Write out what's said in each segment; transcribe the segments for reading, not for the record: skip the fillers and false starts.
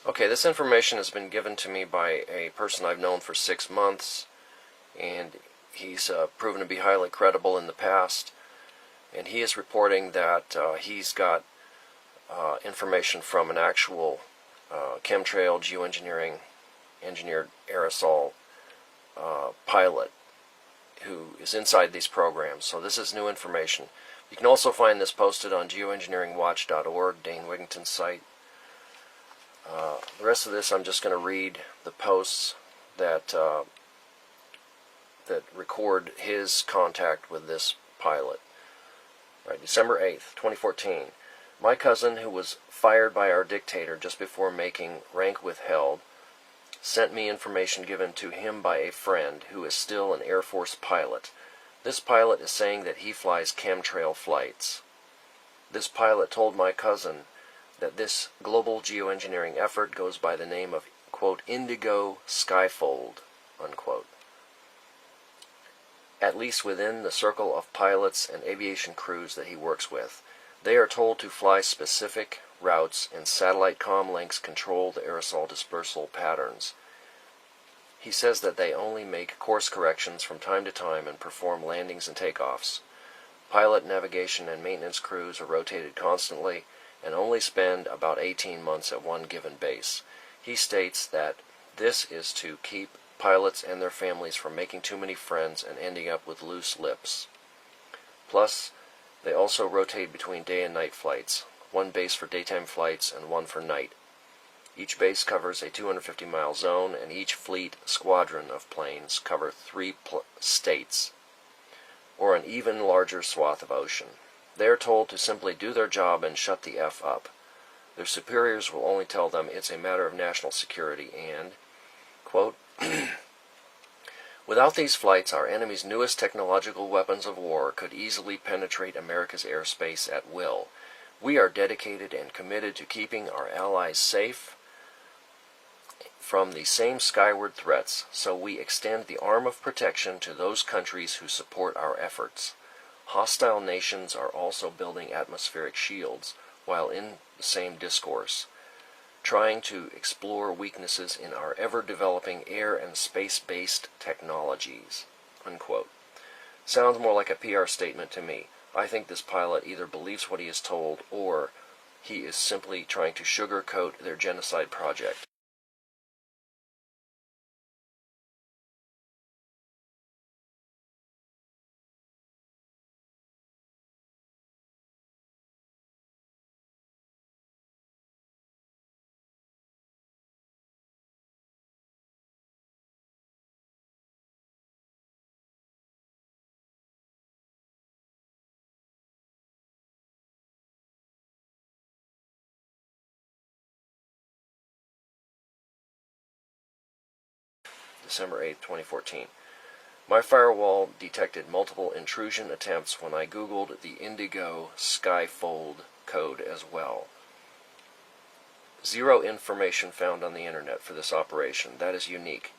Okay, this information has been given to me by a person I've known for 6 months, and he's proven to be highly credible in the past, and he is reporting that he's got information from an actual chemtrail geoengineering engineered aerosol pilot who is inside these programs. So this is new information. You can also find this posted on geoengineeringwatch.org, Dane Wigington's site. The rest of this, I'm just going to read the posts that that record his contact with this pilot. Right, December 8th, 2014. My cousin, who was fired by our dictator just before making rank withheld, sent me information given to him by a friend who is still an Air Force pilot. This pilot is saying that he flies chemtrail flights. This pilot told my cousin that this global geoengineering effort goes by the name of, quote, indigo skyfold, unquote. At least within the circle of pilots and aviation crews that he works with, they are told to fly specific routes, and satellite comm links control the aerosol dispersal patterns. He says that they only make course corrections from time to time and perform landings and takeoffs. Pilot, navigation, and maintenance crews are rotated constantly and only spend about 18 months at one given base. He states that this is to keep pilots and their families from making too many friends and ending up with loose lips. Plus, they also rotate between day and night flights, one base for daytime flights and one for night. Each base covers a 250-mile zone, and each fleet squadron of planes cover 3 states, or an even larger swath of ocean. They are told to simply do their job and shut the F up. Their superiors will only tell them it's a matter of national security and, quote, without these flights, our enemy's newest technological weapons of war could easily penetrate America's airspace at will. We are dedicated and committed to keeping our allies safe from the same skyward threats, so we extend the arm of protection to those countries who support our efforts. Hostile nations are also building atmospheric shields while in the same discourse, trying to explore weaknesses in our ever-developing air and space-based technologies, unquote. Sounds more like a PR statement to me. I think this pilot either believes what he is told or he is simply trying to sugarcoat their genocide project. December 8, 2014. My firewall detected multiple intrusion attempts when I Googled the indigo skyfold code as well. Zero information found on the internet for this operation. That is unique.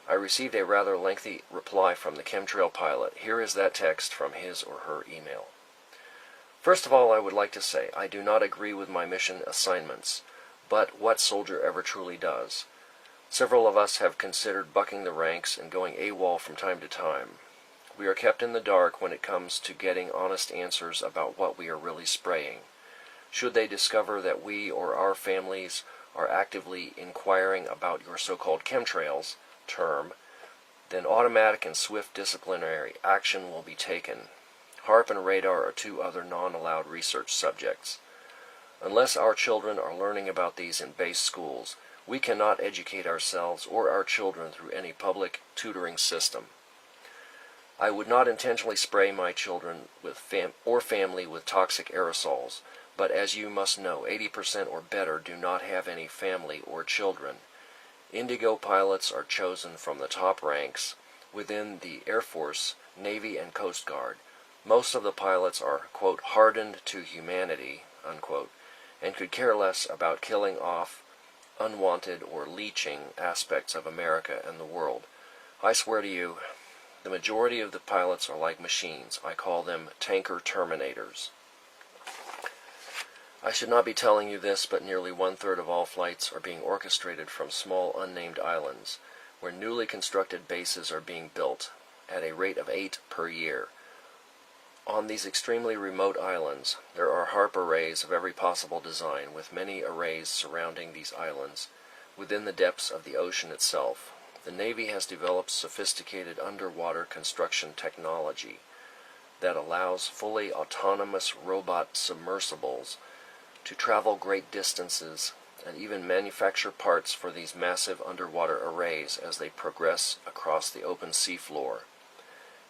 I received a rather lengthy reply from the chemtrail pilot. Here is that text from his or her email. First of all, I would like to say I do not agree with my mission assignments, but what soldier ever truly does? Several of us have considered bucking the ranks and going AWOL from time to time. We are kept in the dark when it comes to getting honest answers about what we are really spraying. Should they discover that we or our families are actively inquiring about your so-called chemtrails term, then automatic and swift disciplinary action will be taken. HARP and radar are 2 other non-allowed research subjects. Unless our children are learning about these in base schools, we cannot educate ourselves or our children through any public tutoring system. I would not intentionally spray my children or family with toxic aerosols, but as you must know, 80% or better do not have any family or children. Indigo pilots are chosen from the top ranks within the Air Force, Navy, and Coast Guard. Most of the pilots are, quote, hardened to humanity, unquote, and could care less about killing off unwanted or leeching aspects of America and the world. I swear to you, the majority of the pilots are like machines. I call them tanker terminators. I should not be telling you this, but nearly 1/3 of all flights are being orchestrated from small unnamed islands, where newly constructed bases are being built at a rate of 8 per year. On these extremely remote islands, there are HARP arrays of every possible design, with many arrays surrounding these islands within the depths of the ocean itself. The Navy has developed sophisticated underwater construction technology that allows fully autonomous robot submersibles to travel great distances and even manufacture parts for these massive underwater arrays as they progress across the open seafloor.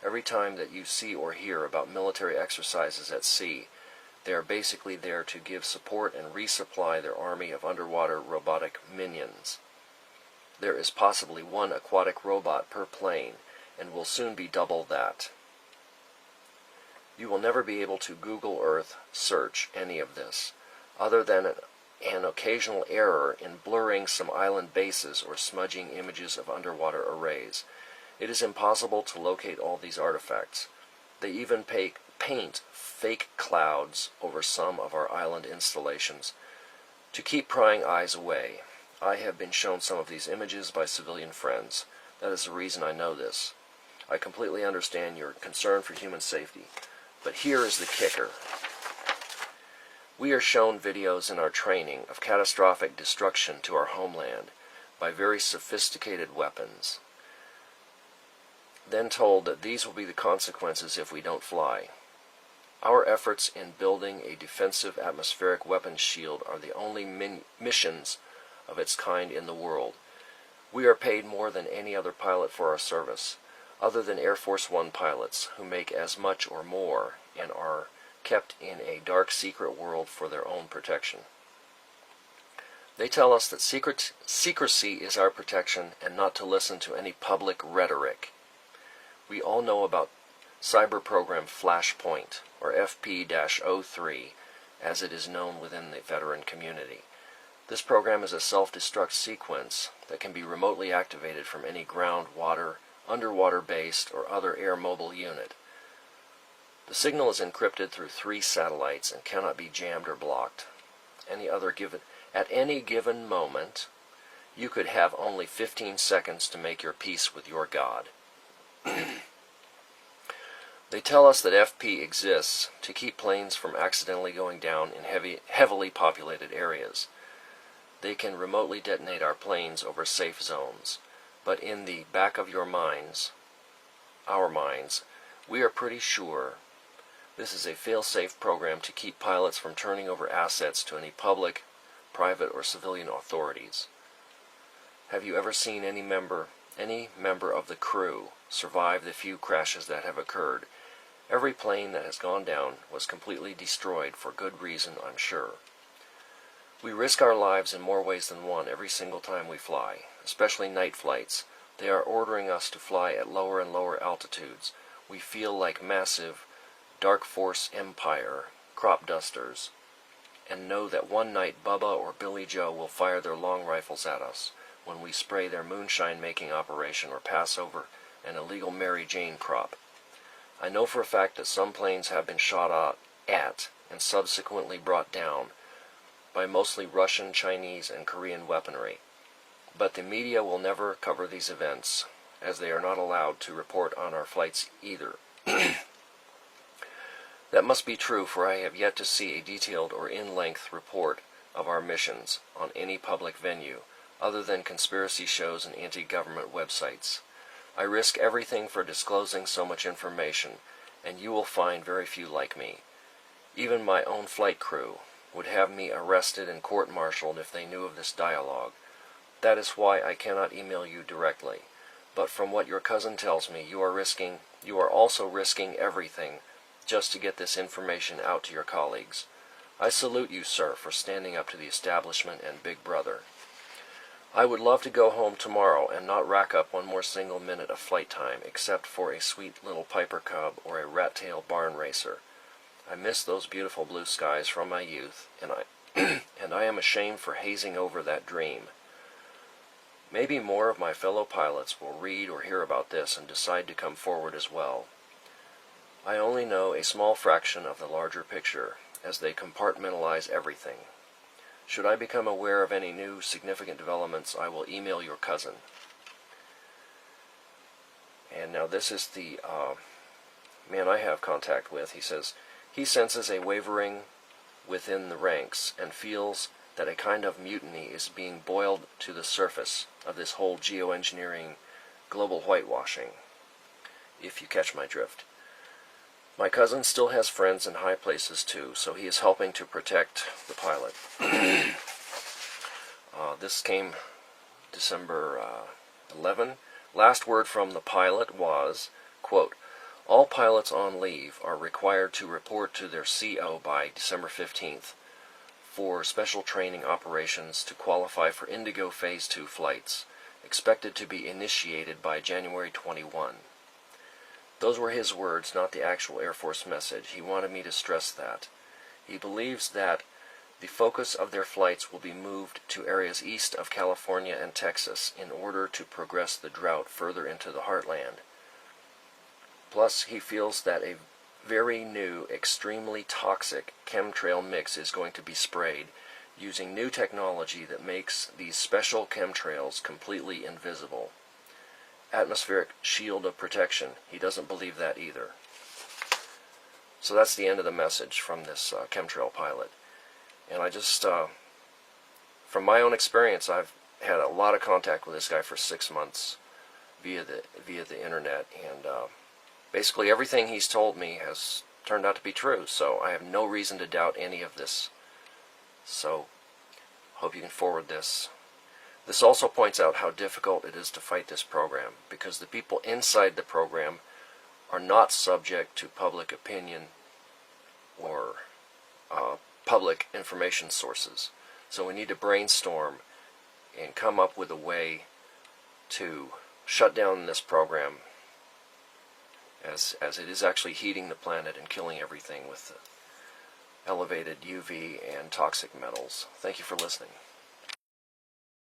Every time that you see or hear about military exercises at sea, they are basically there to give support and resupply their army of underwater robotic minions. There is possibly one aquatic robot per plane, and will soon be double that. You will never be able to Google Earth search any of this, other than an occasional error in blurring some island bases or smudging images of underwater arrays. It is impossible to locate all these artifacts. They even paint fake clouds over some of our island installations to keep prying eyes away. I have been shown some of these images by civilian friends. That is the reason I know this. I completely understand your concern for human safety, but here is the kicker. We are shown videos in our training of catastrophic destruction to our homeland by very sophisticated weapons, then told that these will be the consequences if we don't fly. Our efforts in building a defensive atmospheric weapons shield are the only missions of its kind in the world. We are paid more than any other pilot for our service, other than Air Force One pilots, who make as much or more and are kept in a dark secret world for their own protection. They tell us that secrecy is our protection and not to listen to any public rhetoric. We all know about cyber program Flashpoint, or FP-03, as it is known within the veteran community. This program is a self-destruct sequence that can be remotely activated from any ground, water, underwater-based, or other air mobile unit. The signal is encrypted through 3 satellites and cannot be jammed or blocked. At any given moment, you could have only 15 seconds to make your peace with your God. They tell us that FP exists to keep planes from accidentally going down in heavily populated areas. They can remotely detonate our planes over safe zones, but in the back of your minds, our minds, we are pretty sure this is a fail-safe program to keep pilots from turning over assets to any public, private, or civilian authorities. Have you ever seen any member of the crew survive the few crashes that have occurred? Every plane that has gone down was completely destroyed for good reason, I'm sure. We risk our lives in more ways than one every single time we fly, especially night flights. They are ordering us to fly at lower and lower altitudes. We feel like massive Dark Force Empire crop dusters, and know that one night Bubba or Billy Joe will fire their long rifles at us when we spray their moonshine-making operation or pass over an illegal Mary Jane crop. I know for a fact that some planes have been shot at and subsequently brought down by mostly Russian, Chinese, and Korean weaponry. But the media will never cover these events, as they are not allowed to report on our flights either. That must be true, for I have yet to see a detailed or in-length report of our missions on any public venue, other than conspiracy shows and anti-government websites. I risk everything for disclosing so much information, and you will find very few like me. Even my own flight crew would have me arrested and court-martialed if they knew of this dialogue. That is why I cannot email you directly. But from what your cousin tells me, you are also risking everything just to get this information out to your colleagues. I salute you, sir, for standing up to the establishment and Big Brother. I would love to go home tomorrow and not rack up one more single minute of flight time, except for a sweet little Piper Cub or a rat-tail barn racer. I miss those beautiful blue skies from my youth, and I am ashamed for hazing over that dream. Maybe more of my fellow pilots will read or hear about this and decide to come forward as well. I only know a small fraction of the larger picture, as they compartmentalize everything. Should I become aware of any new significant developments, I will email your cousin. And now this is the man I have contact with. He says, he senses a wavering within the ranks and feels that a kind of mutiny is being boiled to the surface of this whole geoengineering global whitewashing, if you catch my drift. My cousin still has friends in high places too, so he is helping to protect the pilot. This came December 11. Last word from the pilot was, quote, all pilots on leave are required to report to their CO by December 15th for special training operations to qualify for Indigo Phase 2 flights, expected to be initiated by January 21. Those were his words, not the actual Air Force message. He wanted me to stress that. He believes that the focus of their flights will be moved to areas east of California and Texas in order to progress the drought further into the heartland. Plus, he feels that a very new, extremely toxic chemtrail mix is going to be sprayed using new technology that makes these special chemtrails completely invisible. Atmospheric shield of protection. He doesn't believe that either. So that's the end of the message from this chemtrail pilot. And I just, from my own experience, I've had a lot of contact with this guy for 6 months via the internet, and basically everything he's told me has turned out to be true, so I have no reason to doubt any of this. So, hope you can forward this. This also points out how difficult it is to fight this program, because the people inside the program are not subject to public opinion or public information sources. So we need to brainstorm and come up with a way to shut down this program, as it is actually heating the planet and killing everything with the elevated UV and toxic metals. Thank you for listening.